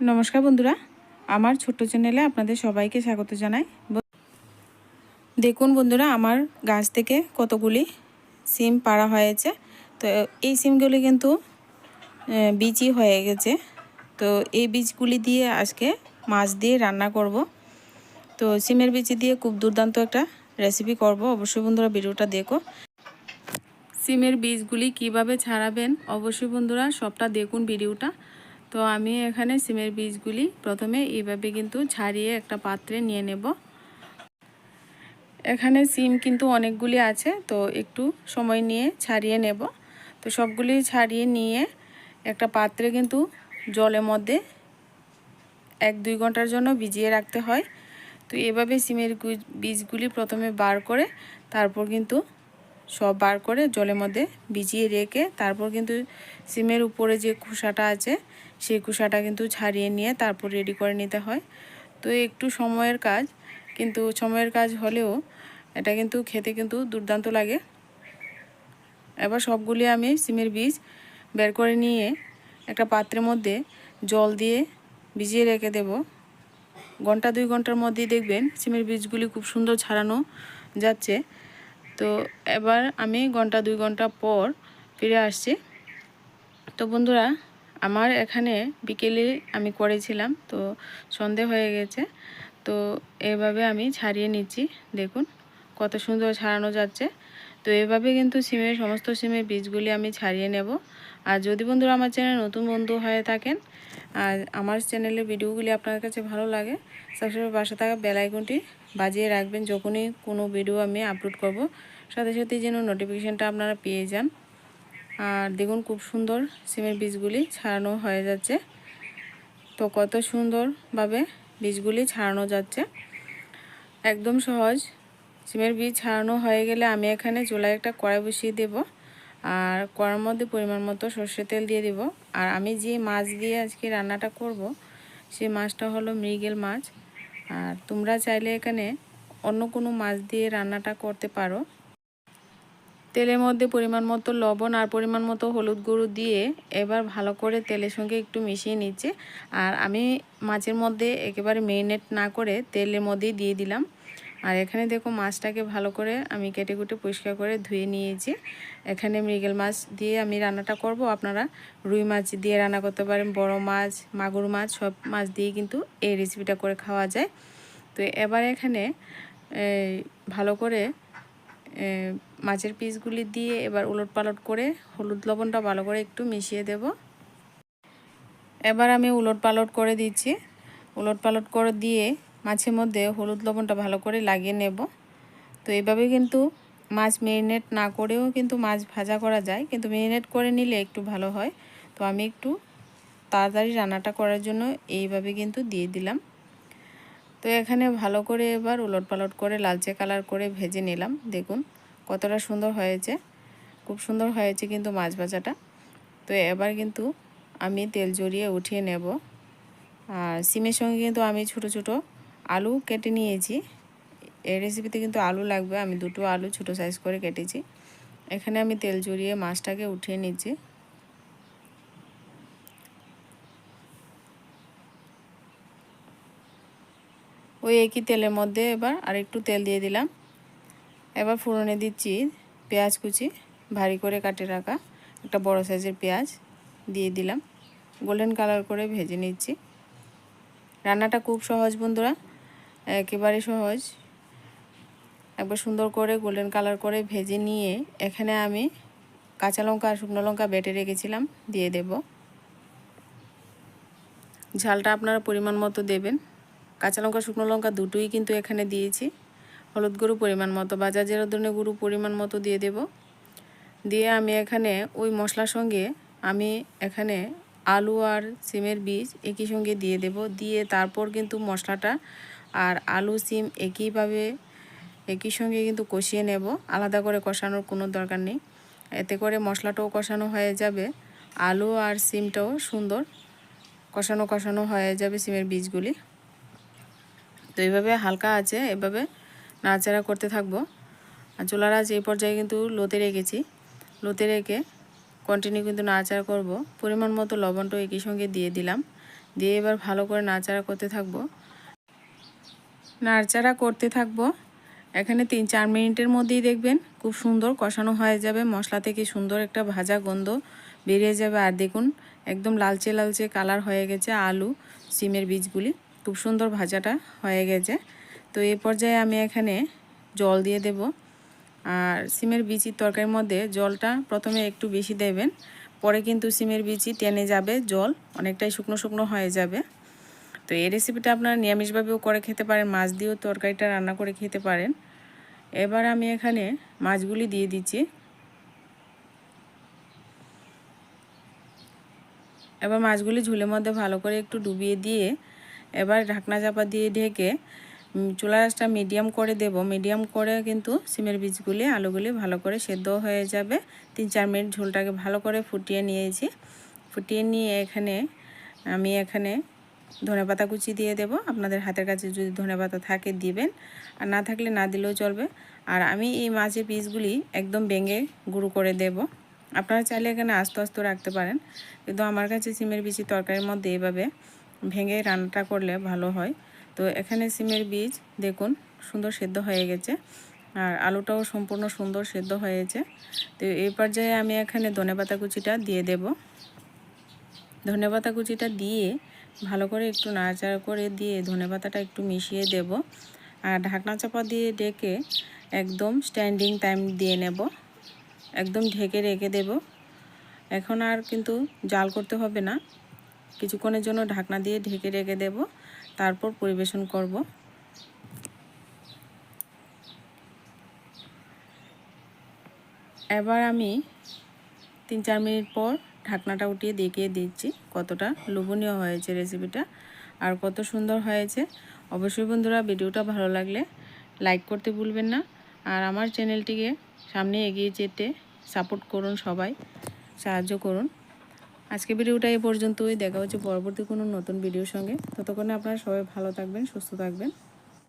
নমস্কার বন্ধুরা, আমার ছোট্ট চ্যানেলে আপনাদের সবাইকে স্বাগত জানাই। দেখুন বন্ধুরা, আমার গাছ থেকে কতগুলি সিম পাড়া হয়েছে। তো এই সিমগুলি কিন্তু বীজই হয়ে গেছে। তো এই বীজগুলি দিয়ে আজকে মাছ দিয়ে রান্না করব। তো সিমের বীজ দিয়ে খুব দুর্দান্ত একটা রেসিপি করব। অবশ্যই বন্ধুরা ভিডিওটা দেখো। সিমের বীজগুলি কিভাবে ছাড়াবেন অবশ্যই বন্ধুরা সবটা দেখুন ভিডিওটা। তো আমি এখানে সিমের বীজগুলি প্রথমে এইভাবে কিন্তু ছাড়িয়ে একটা পাত্রে নিয়ে নেব। এখানে সিম কিন্তু অনেকগুলি আছে, তো একটু সময় নিয়ে ছাড়িয়ে নেব। তো সবগুলি ছাড়িয়ে নিয়ে একটা পাত্রে কিন্তু জলের মধ্যে 1-2 ঘন্টার জন্য ভিজিয়ে রাখতে হয়। তো এভাবে সিমের বীজগুলি প্রথমে বার করে তারপর কিন্তু সব বার করে জলের মধ্যে ভিজিয়ে রেখে তারপর কিন্তু সিমের উপরে যে খোসাটা আছে সেই খোসাটা কিন্তু ছাড়িয়ে নিয়ে তারপর রেডি করে নিতে হয়। তো একটু সময়ের কাজ, কিন্তু সময়ের কাজ হলেও এটা কিন্তু খেতে কিন্তু দুর্দান্ত লাগে। এবার সবগুলি আমি সিমের বীজ বের করে নিয়ে একটা পাত্রের মধ্যে জল দিয়ে ভিজিয়ে রেখে দেব। 1-2 ঘন্টার মধ্যেই দেখবেন সিমের বীজগুলি খুব সুন্দর ছাড়ানো যাচ্ছে। তো এবার আমি 1-2 ঘন্টা পর ফিরে আসছি। তো বন্ধুরা, আমার এখানে বিকেলে আমি করেছিলাম, তো সন্ধে হয়ে গেছে। তো এভাবে আমি ছাড়িয়ে নিচ্ছি, দেখুন কত সুন্দর ছাড়ানো যাচ্ছে। তো এভাবে কিন্তু সমস্ত সিমের বীজগুলি আমি ছাড়িয়ে নেব। আর যদি বন্ধুরা আমার চ্যানেল নতুন বন্ধু হয়ে থাকেন আর আমার চ্যানেলের ভিডিওগুলি আপনার কাছে ভালো লাগে, সবসময় পাশে থাকা বেল আইকনটি বাজিয়ে রাখবেন। যখনই কোনো ভিডিও আমি আপলোড করব সাথে সাথে যেন নোটিফিকেশানটা আপনারা পেয়ে যান। আর দেখুন খুব সুন্দর সিমের বীজগুলি ছাড়ানো হয়ে যাচ্ছে। তো কত সুন্দরভাবে বীজগুলি ছাড়ানো যাচ্ছে, একদম সহজ। সিমের বীজ ছাড়ানো হয়ে গেলে আমি এখানে চুলায় একটা কড়াই বসিয়ে দেব। আর কড়ার মধ্যে পরিমাণ মতো সর্ষের তেল দিয়ে দেব। আর আমি যে মাছ দিয়ে আজকে রান্নাটা করব সেই মাছটা হলো মৃগেল মাছ। আর তোমরা চাইলে এখানে অন্য কোনো মাছ দিয়ে রান্নাটা করতে পারো। তেলের মধ্যে পরিমাণ মতো লবণ আর পরিমাণ মতো হলুদ গুঁড়ো দিয়ে এবার ভালো করে তেলের সঙ্গে একটু মিশিয়ে নিচ্ছে। আর আমি মাছের মধ্যে একেবারে মেরিনেট না করে তেলের মধ্যেই দিয়ে দিলাম। আর এখানে দেখো মাছটাকে ভালো করে আমি কেটে কুটে পরিষ্কার করে ধুয়ে নিয়েছি। এখানে মৃগেল মাছ দিয়ে আমি রান্নাটা করব। আপনারা রুই মাছ দিয়ে রান্না করতে পারেন, বড় মাছ, মাগুর মাছ, সব মাছ দিয়ে কিন্তু এই রেসিপিটা করে খাওয়া যায়। তো এবার এখানে ভালো করে মাছের পিসগুলি দিয়ে এবার উলটপালট করে হলুদ লবণটা ভালো করে একটু মিশিয়ে দেব। এবার আমি উলটপালট করে দিচ্ছি। উলটপালট করে দিয়ে মাছের মধ্যে হলুদ লবণটা ভালো করে লাগিয়ে নেব। তো এইভাবে কিন্তু মাছ মেরিনেট না করেও কিন্তু মাছ ভাজা করা যায়, কিন্তু মেরিনেট করে নিলে একটু ভালো হয়। তো আমি একটু তাড়াতাড়ি রান্নাটা করার জন্য এইভাবে কিন্তু দিয়ে দিলাম। তো এখানে ভালো করে এবার উলটপালট করে লালচে কালার করে ভেজে নিলাম। দেখুন কতটা সুন্দর হয়েছে, খুব সুন্দর হয়েছে কিন্তু মাছ ভাজাটা। তো এবার কিন্তু আমি তেল জড়িয়ে উঠিয়ে নেব। আর সিমের সঙ্গে কিন্তু আমি ছোট ছোট আলু কেটে নিয়েছি। এই রেসিপিতে কিন্তু আলু লাগবে, আমি 2টো আলু ছোট সাইজ করে কেটেছি। এখানে আমি তেল জড়িয়ে মাছটাকে উঠিয়ে নিচ্ছি। ওই একই তেলের মধ্যে এবার আরেকটু তেল দিয়ে দিলাম। এবার ফোড়নে দিচ্ছি পেঁয়াজ কুচি, ভারী করে কাটে রাখা একটা বড় সাইজের পেঁয়াজ দিয়ে দিলাম। গোল্ডেন কালার করে ভেজে নিচ্ছি। রান্নাটা খুব সহজ বন্ধুরা, একেবারে সহজ। একবার সুন্দর করে গোল্ডেন কালার করে ভেজে নিয়ে এখানে আমি কাঁচা লঙ্কা আর শুকনো লঙ্কা বেটে রেখেছিলাম দিয়ে দেব। ঝালটা আপনারা পরিমাণ মতো দেবেন। কাঁচা লঙ্কা শুকনো লঙ্কা দুটোই কিন্তু এখানে দিয়েছি। হলুদ গুঁড়ো পরিমাণ মতো, বাজার জিরা ধনে গুঁড়ো পরিমাণ মতো দিয়ে দেব। দিয়ে আমি এখানে ওই মশলার সঙ্গে আমি এখানে আলু আর সিমের বীজ একই সঙ্গে দিয়ে দেব। দিয়ে তারপর কিন্তু মশলাটা আর আলু সিম একই সঙ্গে কিন্তু কষিয়ে নেব। আলাদা করে কষানোর কোনো দরকার নেই, এতে করে মশলাটাও কষানো হয়ে যাবে, আলু আর সিমটাও সুন্দর কষানো কষানো হয়ে যাবে সিমের বীজগুলি। তো এইভাবে হালকা আছে এভাবে নাড়াচাড়া করতে থাকবো। আর চুলার আঁচ এই পর্যায়ে কিন্তু লোতে রেখেছি। লোতে রেখে কন্টিনিউ কিন্তু নাড়াচাড়া করব। পরিমাণ মতো লবণটাও একই সঙ্গে দিয়ে দিলাম। দিয়ে এবার ভালো করে নাড়াচাড়া করতে থাকবো। নাড়াচাড়া করতে থাকবো। এখানে 3-4 মিনিটের মধ্যেই দেখবেন খুব সুন্দর কষানো হয়ে যাবে, মশলা থেকে সুন্দর একটা ভাজা গন্ধ বেরিয়ে যাবে। আর দেখুন একদম লালচে লালচে কালার হয়ে গেছে আলু সিমের বীজগুলি, খুব সুন্দর ভাজাটা হয়ে গেছে। তো এই পর্যায়ে আমি এখানে জল দিয়ে দেব। আর সিমের বীজের তরকারির মধ্যে জলটা প্রথমে একটু বেশি দেবেন, পরে কিন্তু সিমের বীজই টেনে যাবে, জল অনেকটাই শুকনো শুকনো হয়ে যাবে। তো এই রেসিপিটা আপনারা নিরামিষভাবেও করে খেতে পারেন, মাছ দিয়েও তরকারিটা রান্না করে খেতে পারেন। এবার আমি এখানে মাছগুলি দিয়ে দিচ্ছি। এবার মাছগুলি ঝোলের মধ্যে ভালো করে একটু ডুবিয়ে দিয়ে এবার ঢাকনা চাপা দিয়ে ঢেকে চুলা আঁচটা মিডিয়াম করে দেব। মিডিয়াম করে কিন্তু সিমের বীজগুলি আলুগুলি ভালো করে সেদ্ধ হয়ে যাবে। 3-4 মিনিট ঝোলটাকে ভালো করে ফুটিয়ে নিয়েছি। ফুটিয়ে নিয়ে আমি এখানে ধনেপাতা কুচি দিয়ে দেব। আপনাদের হাতের কাছে যদি ধনেপাতা থাকে দিবেন, আর না থাকলে না দিলেও চলবে। আর আমি এই মাছের পিসগুলি একদম ভেঙে গুঁড়ো করে দেব। আপনারা চাইলে এখানে আস্তে আস্তে রাখতে পারেন, কিন্তু আমার কাছে সিমের বীজের তরকারির মধ্যে এভাবে ভেঙে রান্নাটা করলে ভালো হয়। তো এখানে সিমের বীজ দেখুন সুন্দর সেদ্ধ হয়ে গেছে, আর আলুটাও সম্পূর্ণ সুন্দর সেদ্ধ হয়েছে। তো এই পর্যায়ে আমি এখানে ধনেপাতা কুচিটা দিয়ে দেব। ধনেপাতা কুচিটা দিয়ে ভালো করে একটু নাড়াচাড়া করে দিয়ে ধনেপাতাটা একটু মিশিয়ে দেব। আর ঢাকনা চাপা দিয়ে ঢেকে একদম স্ট্যান্ডিং টাইম দিয়ে নেব, একদম ঢেকে রেখে দেব। এখন আর কিন্তু জাল করতে হবে না, কিছুক্ষণের জন্য ঢাকনা দিয়ে ঢেকে রেখে দেব, তারপর পরিবেশন করব। এবার আমি 3-4 মিনিট পর ঢাকনাটা উঠিয়ে দেখিয়ে দিচ্ছি কতটা লোভনীয় হয়েছে রেসিপিটা আর কত সুন্দর হয়েছে। অবশ্যই বন্ধুরা ভিডিওটা ভালো লাগলে লাইক করতে ভুলবেন না, আর আমার চ্যানেলটিকে সামনে এগিয়ে যেতে সাপোর্ট করুন, সবাই সাহায্য করুন। আজকে ভিডিওটা এই পর্যন্তই, দেখা হচ্ছে পরবর্তী কোনো নতুন ভিডিওর সঙ্গে। ততক্ষণে আপনারা সবাই ভালো থাকবেন, সুস্থ থাকবেন।